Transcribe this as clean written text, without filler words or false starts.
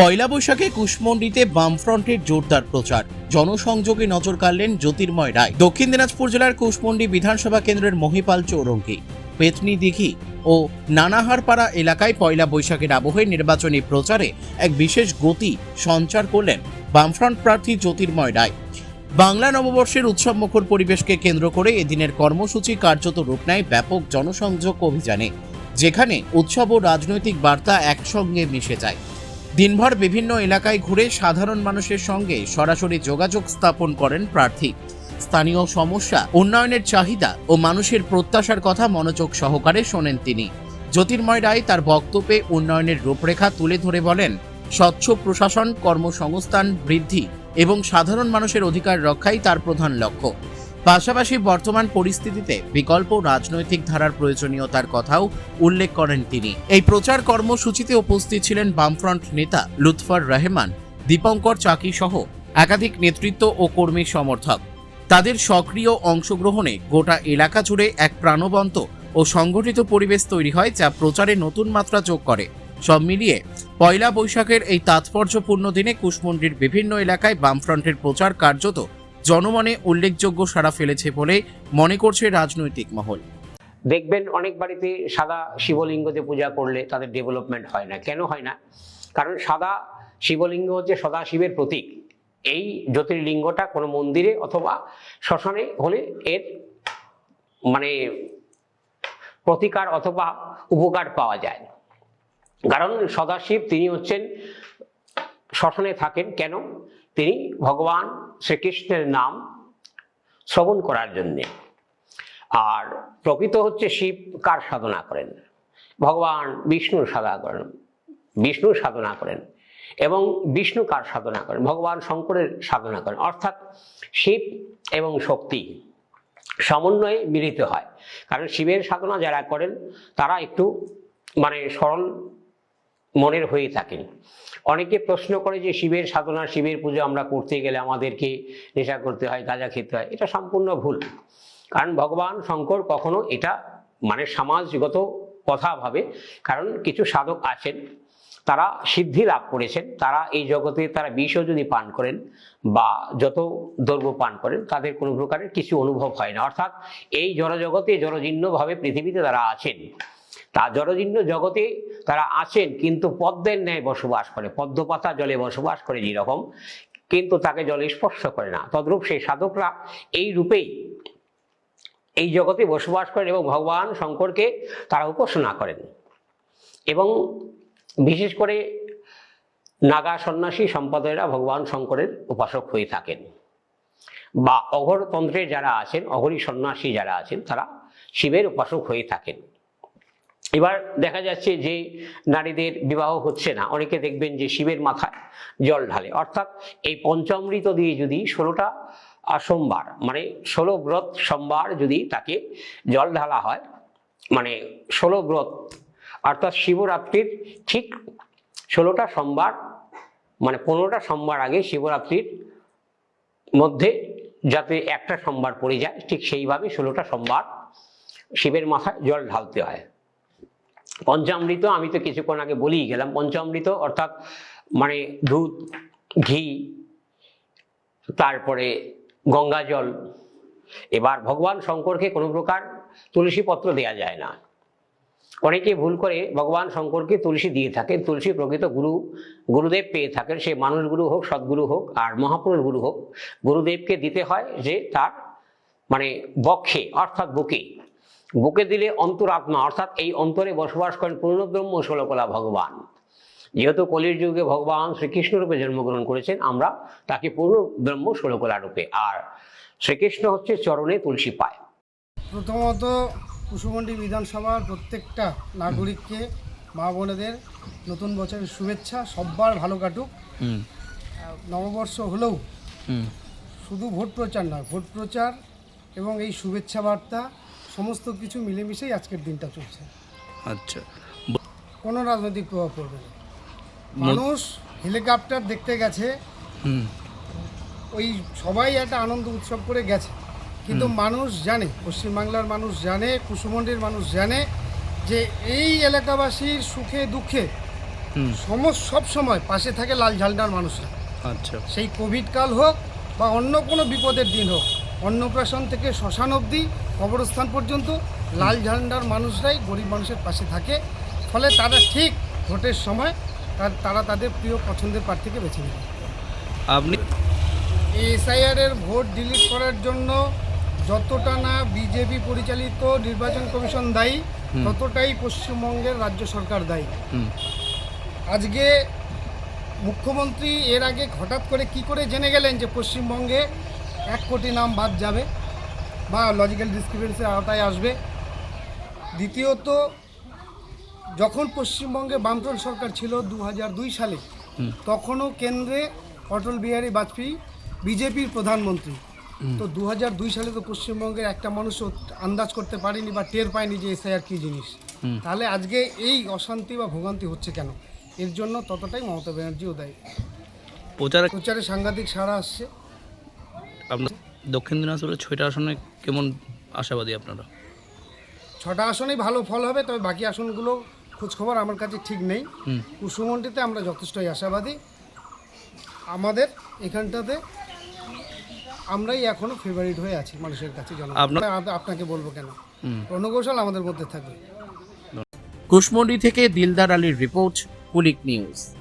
পয়লা বৈশাখে কুশমন্ডিতে বামফ্রন্টের জোরদার প্রচার, জনসংযোগে নজর কাড়লেন জ্যোতির্ময় রায়। দক্ষিণ দিনাজপুর জেলার কুশমন্ডি বিধানসভা কেন্দ্রের মহিপাল চৌরঙ্গি, পেতনি দিঘি ও নানাহারপাড়া এলাকায় পয়লা বৈশাখের আবহে নির্বাচনী প্রচারে এক বিশেষ গতি সঞ্চার করলেন বামফ্রন্ট প্রার্থী জ্যোতির্ময় রায়। বাংলা নববর্ষের উৎসবমুখর পরিবেশকে কেন্দ্র করে এদিনের কর্মসূচি কার্যত রূপ নেয় ব্যাপক জনসংযোগ অভিযানে, যেখানে উৎসব ও রাজনৈতিক বার্তা একসঙ্গে মিশে যায়। দিনভর বিভিন্ন এলাকায় ঘুরে সাধারণ মানুষের সঙ্গে সরাসরি যোগাযোগ স্থাপন করেন প্রার্থী। স্থানীয় সমস্যা, উন্নয়নের চাহিদা ও মানুষের প্রত্যাশার কথা মনোযোগ সহকারে শোনেন তিনি। জ্যোতির্ময় রায় তার বক্তব্যে উন্নয়নের রূপরেখা তুলে ধরে বলেন, স্বচ্ছ প্রশাসন, কর্মসংস্থান বৃদ্ধি এবং সাধারণ মানুষের অধিকার রক্ষাই তার প্রধান লক্ষ্য। পাশাপাশি বর্তমান পরিস্থিতিতে বিকল্প রাজনৈতিক ধারার প্রয়োজনীয়তার কথাও উল্লেখ করেন তিনি। এই প্রচার কর্মসূচিতে উপস্থিত ছিলেন বামফ্রন্ট নেতা লুৎফর রহমান, দীপঙ্কর চাকি সহ একাধিক নেতৃত্ব ও কর্মী সমর্থক। তাদের সক্রিয় অংশগ্রহণে গোটা এলাকা জুড়ে এক প্রাণবন্ত ও সংগঠিত পরিবেশ তৈরি হয়, যা প্রচারে নতুন মাত্রা যোগ করে। সব মিলিয়ে পয়লা বৈশাখের এই তাৎপর্যপূর্ণ দিনে কুশমন্ডির বিভিন্ন এলাকায় বামফ্রন্টের প্রচার কার্যত জনমনে উল্লেখযোগ্য সাড়া ফেলেছে বলে মনে করছে রাজনৈতিক মহল। দেখবেন অনেক বাড়িতে সাদা শিবলিঙ্গতে পূজা করলে তাদের ডেভেলপমেন্ট হয় না। কেন হয় না? কারণ সাদা শিবলিঙ্গ হচ্ছে সদাশিবের প্রতীক। এই জ্যোতির্লিঙ্গটা কোনো মন্দিরে অথবা শ্মশানে হলে এর মানে প্রতিকার অথবা উপকার পাওয়া যায়। কারণ সদাশিব তিনি হচ্ছেন শ্মশানে থাকেন। কেন? তিনি ভগবান শ্রীকৃষ্ণের নাম শ্রবণ করার জন্যে। আর প্রকৃত হচ্ছে শিব কার সাধনা করেন? ভগবান বিষ্ণুর সাধনা করেন। এবং বিষ্ণু কার সাধনা করেন? ভগবান শঙ্করের সাধনা করেন। অর্থাৎ শিব এবং শক্তি সমন্বয়ে মিলিত হয়। কারণ শিবের সাধনা যারা করেন তারা একটু সরল মনের হয়ে থাকেন। অনেকে প্রশ্ন করে যে শিবের সাধনা, শিবের পুজো আমরা করতে গেলে আমাদেরকে নেশা করতে হয়, গাঁজা খেতে হয়। এটা সম্পূর্ণ ভুল। কারণ ভগবান শঙ্কর কখনো এটা সমাজগত কথা ভাবে। কারণ কিছু সাধক আছেন তারা সিদ্ধি লাভ করেছেন, তারা এই জগতে তারা বিষও যদি পান করেন বা যত দ্রব্য পান করেন তাদের কোনো প্রকারের কিছু অনুভব হয় না। অর্থাৎ এই জড়জগতে জড়জীর্ণভাবে পৃথিবীতে তারা আছেন, তা জড়জীর্ণ জগতে তারা আছেন, কিন্তু পদ্মের ন্যায় বসবাস করে, পদ্মপাতা জলে বসবাস করে যেরকম, কিন্তু তাকে জলে স্পর্শ করে না। তদ্রূপ সেই সাধকরা এই রূপেই এই জগতে বসবাস করেন এবং ভগবান শঙ্করকে তারা উপাসনা করেন। এবং বিশেষ করে নাগা সন্ন্যাসী সম্প্রদায়েরা ভগবান শঙ্করের উপাসক হয়ে থাকেন, বা অঘরতন্ত্রের যারা আছেন, অঘরী সন্ন্যাসী যারা আছেন তারা শিবের উপাসক হয়ে থাকেন। এবার দেখা যাচ্ছে যে নারীদের বিবাহ হচ্ছে না, অনেকে দেখবেন যে শিবের মাথায় জল ঢালে। অর্থাৎ এই পঞ্চামৃত দিয়ে যদি 16টা সোমবার 16 ব্রত সোমবার যদি তাকে জল ঢালা হয়, 16 ব্রত অর্থাৎ শিবরাত্রির ঠিক 16টা সোমবার 15টা সোমবার আগে শিবরাত্রির মধ্যে যাতে একটা সোমবার পড়ে যায়, ঠিক সেইভাবে 16টা সোমবার শিবের মাথায় জল ঢালতে হয়। পঞ্চামৃত আমি তো কিছুক্ষণ আগে বলেই গেলাম। পঞ্চামৃত অর্থাৎ দুধ, ঘি, তারপরে গঙ্গা জল। এবার ভগবান শঙ্করকে কোনো প্রকার তুলসী পত্র দেয়া যায় না। অনেকে ভুল করে ভগবান শঙ্করকে তুলসী দিয়ে থাকেন। তুলসী প্রকৃত গুরুদেব পেয়ে থাকেন, সে মানুষ গুরু হোক, সদ্গুরু হোক আর মহাপুরুষ গুরু হোক। গুরুদেবকে দিতে হয় যে তার বক্ষে অর্থাৎ বুকে দিলে অন্তরাত্মা অর্থাৎ এই অন্তরে বসবাস করেন পূর্ণব্রহ্ম ষোলকলা ভগবান। যেহেতু কলির যুগে ভগবান শ্রীকৃষ্ণ রূপে জন্মগ্রহণ করেছেন, আমরা তাকে পূর্ণ ব্রহ্ম ষোলকলা রূপে, আর শ্রীকৃষ্ণ হচ্ছে চরণে তুলসী পায়। প্রথমত কুশমন্ডি বিধানসভার প্রত্যেকটা নাগরিককে, মা বোনেদের নতুন বছরের শুভেচ্ছা। সব্বার ভালো কাটুক। নববর্ষ হলেও শুধু ভোট প্রচার নয়, ভোট প্রচার এবং এই শুভেচ্ছা বার্তা সমস্ত কিছু মিলেমিশেই আজকের দিনটা চলছে। আচ্ছা, কোনো রাজনৈতিক প্রভাব পড়বে না। মানুষ হেলিকপ্টার দেখতে গেছে, ওই সবাই একটা আনন্দ উৎসব করে গেছে, কিন্তু মানুষ জানে, পশ্চিমবাংলার মানুষ জানে, কুশমন্ডির মানুষ জানে যে এই এলাকাবাসীর সুখে দুঃখে সব সময় পাশে থাকে লাল ঝান্ডার মানুষরা। আচ্ছা, সেই কোভিড কাল হোক বা অন্য কোনো বিপদের দিন হোক, অন্নপ্রাশন থেকে শ্মশান অবধি কবরস্থান পর্যন্ত লাল ঝান্ডার মানুষরাই গরিব মানুষের পাশে থাকে। ফলে তারা ঠিক ভোটের সময় তারা তাদের প্রিয় পছন্দের প্রার্থীকে বেছে নেবে। আপনি এই এসআইআরের ভোট ডিলিট করার জন্য যতটা না বিজেপি পরিচালিত নির্বাচন কমিশন দায়ী, ততটাই পশ্চিমবঙ্গের রাজ্য সরকার দায়ী। আজকে মুখ্যমন্ত্রী এর আগে হঠাৎ করে কি করে জেনে গেলেন যে পশ্চিমবঙ্গে 1 কোটি নাম বাদ যাবে বা লজিক্যাল ডিসক্রিপেন্সির আওতায় আসবে? দ্বিতীয়ত, যখন পশ্চিমবঙ্গে বামফ্রন্ট সরকার ছিল 2002 সালে, তখনও কেন্দ্রে অটল বিহারী বাজপেয়ী বিজেপির প্রধানমন্ত্রী। তো 2002 সালে তো পশ্চিমবঙ্গের একটা মানুষও আন্দাজ করতে পারেনি বা টের পায়নি যে এসআইআর কী জিনিস। তাহলে আজকে এই অশান্তি বা ভোগান্তি হচ্ছে কেন? এর জন্য ততটাই মমতা ব্যানার্জিও দায়ী। প্রচারে সাংঘাতিক সাড়া আসছে। আপনার দক্ষিণ দিনাজপুরের 6টা আসনে কেমন আশাবাদী আপনারা? 6টা আসনেই ভালো ফল হবে, তবে বাকি আসনগুলো খোঁজখবর আমার কাছে ঠিক নেই। কুসুমন্ডিতে আমরা যথেষ্টই আশাবাদী। আমাদের এখানটাতে আমরাই এখনো ফেভারিট হয়ে আছি মানুষের কাছে। আপনাকে বলবো কেন, রণকৌশল আমাদের মধ্যে থাকবে। কুশমন্ডি থেকে দিলদার আলীর রিপোর্ট, কুলিক নিউজ।